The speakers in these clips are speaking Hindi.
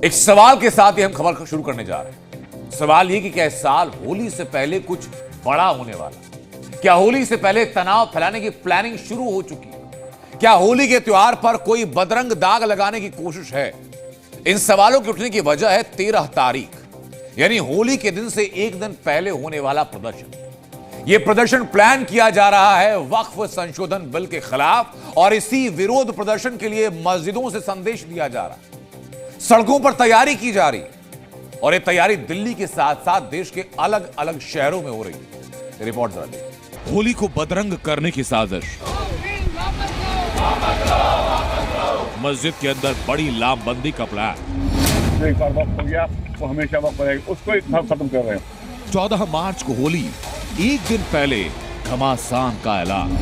एक सवाल के साथ ही हम खबर शुरू करने जा रहे हैं। सवाल ये कि क्या इस साल होली से पहले कुछ बड़ा होने वाला? क्या होली से पहले तनाव फैलाने की प्लानिंग शुरू हो चुकी है? क्या होली के त्योहार पर कोई बदरंग दाग लगाने की कोशिश है? इन सवालों के उठने की वजह है 13 तारीख यानी होली के दिन से एक दिन पहले होने वाला प्रदर्शन। यह प्रदर्शन प्लान किया जा रहा है वक्फ संशोधन बिल के खिलाफ और इसी विरोध प्रदर्शन के लिए मस्जिदों से संदेश दिया जा रहा है, सड़कों पर तैयारी की जा रही है और यह तैयारी दिल्ली के साथ साथ देश के अलग अलग शहरों में हो रही है। रिपोर्ट जरा देखिए। होली को बदरंग करने की साजिश, मस्जिद के अंदर बड़ी लामबंदी का प्लान। एक बार वक्त हो गया वो हमेशा वक्त रहेगा, उसको ही खत्म कर रहे हैं। 14 मार्च को होली, एक दिन पहले घमासान का ऐलान।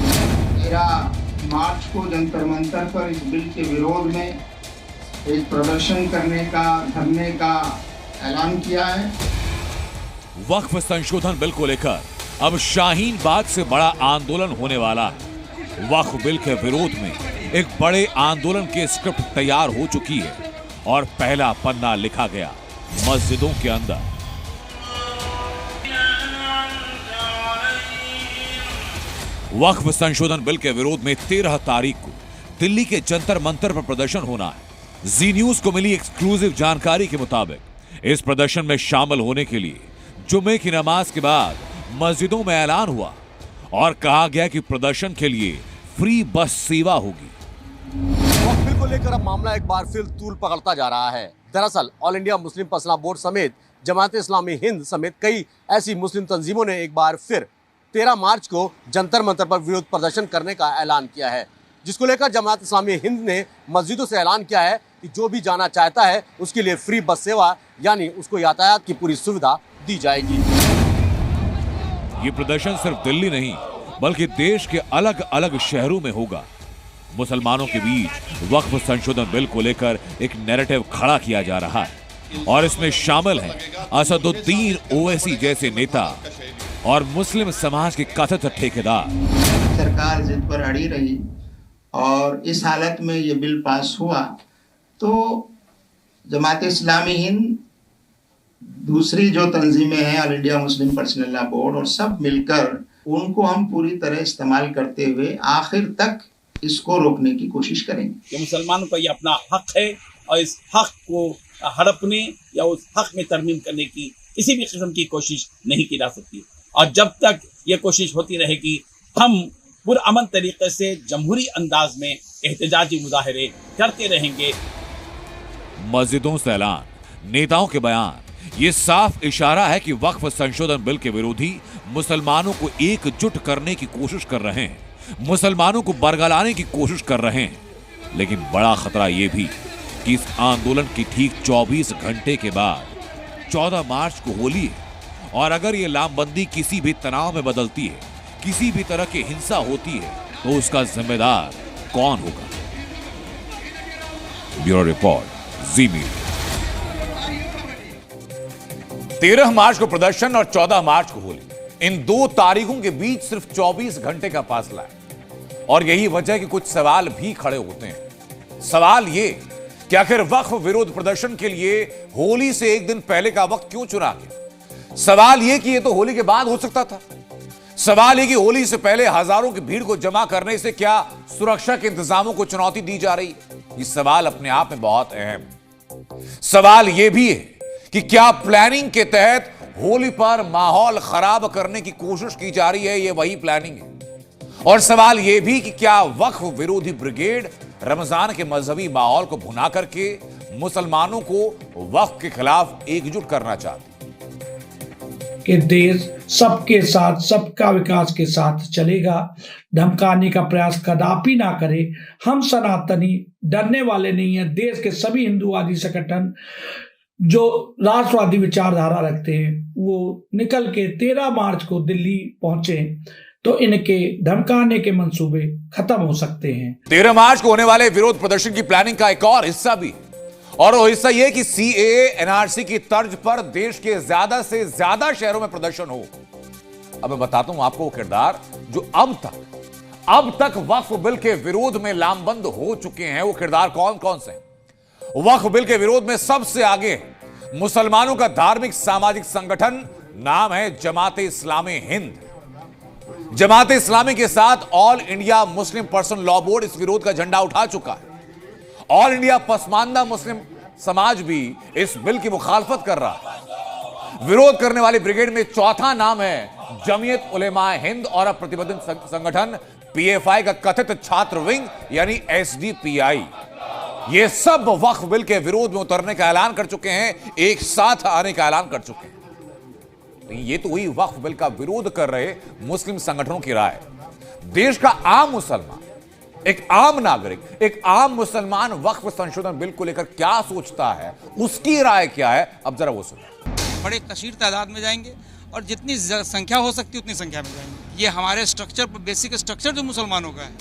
13 मार्च को जंतर मंतर पर इस बिल के विरोध में एक प्रदर्शन करने का, धरने का ऐलान किया है। वक्फ संशोधन बिल को लेकर अब शाहीन बाग से बड़ा आंदोलन होने वाला है। वक्फ बिल के विरोध में एक बड़े आंदोलन की स्क्रिप्ट तैयार हो चुकी है और पहला पन्ना लिखा गया मस्जिदों के अंदर। वक्फ संशोधन बिल के विरोध में 13 तारीख को दिल्ली के जंतर मंतर पर प्रदर्शन होना है। जी न्यूज को मिली एक्सक्लूसिव जानकारी के मुताबिक इस प्रदर्शन में शामिल होने के लिए जुमे की नमाज के बाद मस्जिदों में ऐलान हुआ और कहा गया कि प्रदर्शन के लिए फ्री बस सेवा होगी। वक्फ बिल को लेकर अब मामला एक बार फिर तूल पकड़ता जा रहा है। दरअसल all India Muslim personal board समेत जमात इस्लामी हिंद समेत कई ऐसी मुस्लिम तंजीमों ने एक बार फिर 13 मार्च को जंतर मंतर पर विरोध प्रदर्शन करने का ऐलान किया है, जिसको लेकर जमात इस्लामी हिंद ने मस्जिदों से ऐलान किया है कि जो भी जाना चाहता है उसके लिए फ्री बस सेवा यानी उसको यातायात की पूरी सुविधा दी जाएगी। ये प्रदर्शन सिर्फ दिल्ली नहीं बल्कि देश के अलग अलग शहरों में होगा। मुसलमानों के बीच वक्फ संशोधन बिल को लेकर एक नैरेटिव खड़ा किया जा रहा है और इसमें शामिल हैं असदुद्दीन ओवैसी जैसे नेता और मुस्लिम समाज के कथित ठेकेदार। सरकार जिद पर अड़ी रही और इस हालत में ये बिल पास हुआ तो जमात इस्लामी हिंद, दूसरी जो तंजीमें हैं all India Muslim personal law board और सब मिलकर उनको हम पूरी तरह इस्तेमाल करते हुए आखिर तक इसको रोकने की कोशिश करेंगे। कि मुसलमानों का ये अपना हक है और इस हक को हड़पने या उस हक में तरमीम करने की किसी भी किस्म की कोशिश नहीं की जा सकती और जब तक ये कोशिश होती रहेगी हम पुरअमन तरीके से जमहूरी अंदाज में एहतजाजी मुजाहरे करते रहेंगे। मस्जिदों से ऐलान, नेताओं के बयान, ये साफ इशारा है कि वक्फ संशोधन बिल के विरोधी मुसलमानों को एकजुट करने की कोशिश कर रहे हैं, मुसलमानों को बरगलाने की कोशिश कर रहे हैं। लेकिन बड़ा खतरा यह भी कि इस आंदोलन की ठीक 24 घंटे के बाद 14 मार्च को होली है और अगर ये लामबंदी किसी भी तनाव में बदलती है, किसी भी तरह की हिंसा होती है तो उसका जिम्मेदार कौन होगा? ब्यूरो रिपोर्ट, जी मीडिया। 13 मार्च को प्रदर्शन और 14 मार्च को होली, इन दो तारीखों के बीच सिर्फ 24 घंटे का फासला है और यही वजह है कि कुछ सवाल भी खड़े होते हैं। सवाल ये कि आखिर वक्फ विरोध प्रदर्शन के लिए होली से एक दिन पहले का वक्त क्यों चुना गया? सवाल ये कि ये तो होली के बाद हो सकता था। सवाल ये कि होली से पहले हजारों की भीड़ को जमा करने से क्या सुरक्षा के इंतजामों को चुनौती दी जा रही है? ये सवाल अपने आप में बहुत अहम है। सवाल यह भी है कि क्या प्लानिंग के तहत होली पर माहौल खराब करने की कोशिश की जा रही है? यह वही प्लानिंग है। और सवाल यह भी कि क्या वक्फ विरोधी ब्रिगेड रमजान के मजहबी माहौल को भुना करके मुसलमानों को वक्फ के खिलाफ एकजुट करना चाहती है? कि देश सबके साथ, सबका विकास के साथ चलेगा, धमकाने का प्रयास कदापि ना करे। हम सनातनी डरने वाले नहीं हैं। देश के सभी हिंदूवादी संगठन जो राष्ट्रवादी विचारधारा रखते हैं वो निकल के 13 मार्च को दिल्ली पहुंचे तो इनके धमकाने के मंसूबे खत्म हो सकते हैं। 13 मार्च को होने वाले विरोध प्रदर्शन की प्लानिंग का एक और हिस्सा भी, और वो हिस्सा यह कि सीएए एनआरसी की तर्ज पर देश के ज्यादा से ज्यादा शहरों में प्रदर्शन हो। अब मैं बताता हूं आपको वो किरदार जो अब तक वक्फ बिल के विरोध में लामबंद हो चुके हैं। वो किरदार कौन कौन से हैं? वक्फ बिल के विरोध में सबसे आगे मुसलमानों का धार्मिक सामाजिक संगठन, नाम है जमात इस्लामी हिंद। जमात इस्लामी के साथ all India Muslim person law board इस विरोध का झंडा उठा चुका है। ऑल इंडिया पसमानदा मुस्लिम समाज भी इस बिल की मुखालफत कर रहा है। विरोध करने वाली ब्रिगेड में चौथा नाम है जमीयत उलेमाए हिंद और प्रतिबंधित संगठन पीएफआई का कथित छात्र विंग यानी एसडीपीआई। ये सब वक्फ बिल के विरोध में उतरने का ऐलान कर चुके हैं, एक साथ आने का ऐलान कर चुके हैं। ये तो हुई वक्फ बिल का विरोध कर रहे मुस्लिम संगठनों की राय। देश का आम मुसलमान, एक आम नागरिक, एक आम मुसलमान वक्फ संशोधन बिल को लेकर क्या सोचता है, उसकी राय क्या है, अब जरा वो सुनिए। बड़े कसीर तादाद में जाएंगे और जितनी संख्या हो सकती है उतनी संख्या में जाएंगे। ये हमारे स्ट्रक्चर पर, बेसिक स्ट्रक्चर जो मुसलमानों का है,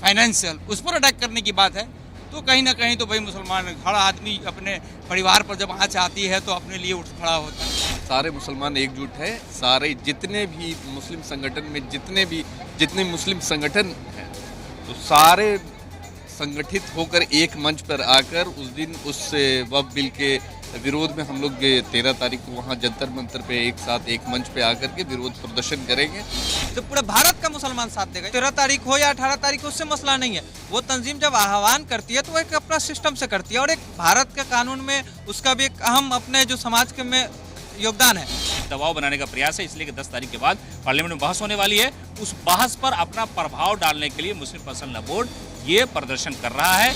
फाइनेंशियल, उस पर अटैक करने की बात है। तो कहीं ना कहीं तो भाई मुसलमान, हर आदमी अपने परिवार पर जब आँच आती है तो अपने लिए उठ खड़ा होता है। सारे मुसलमान एकजुट है। सारे जितने भी मुस्लिम संगठन में जितने मुस्लिम संगठन हैं, तो सारे संगठित होकर एक मंच पर आकर उस दिन उस वक्फ बिल के विरोध में हम लोग 13 तारीख को वहाँ जंतर मंतर पे एक साथ एक मंच पे आकर के विरोध प्रदर्शन करेंगे। तो पूरे भारत का मुसलमान साथ देगा। 13 तारीख हो या 18 तारीख हो, उससे मसला नहीं है। वो तंजीम जब आह्वान करती है तो वो एक अपना सिस्टम से करती है और एक भारत के कानून में उसका भी एक अहम अपने जो समाज के में योगदान है। दबाव बनाने का प्रयास है, इसलिए कि 10 तारीख के बाद पार्लियामेंट में बहस होने वाली है। उस बहस पर अपना प्रभाव डालने के लिए मुस्लिम पर्सनल लॉ बोर्ड ये प्रदर्शन कर रहा है।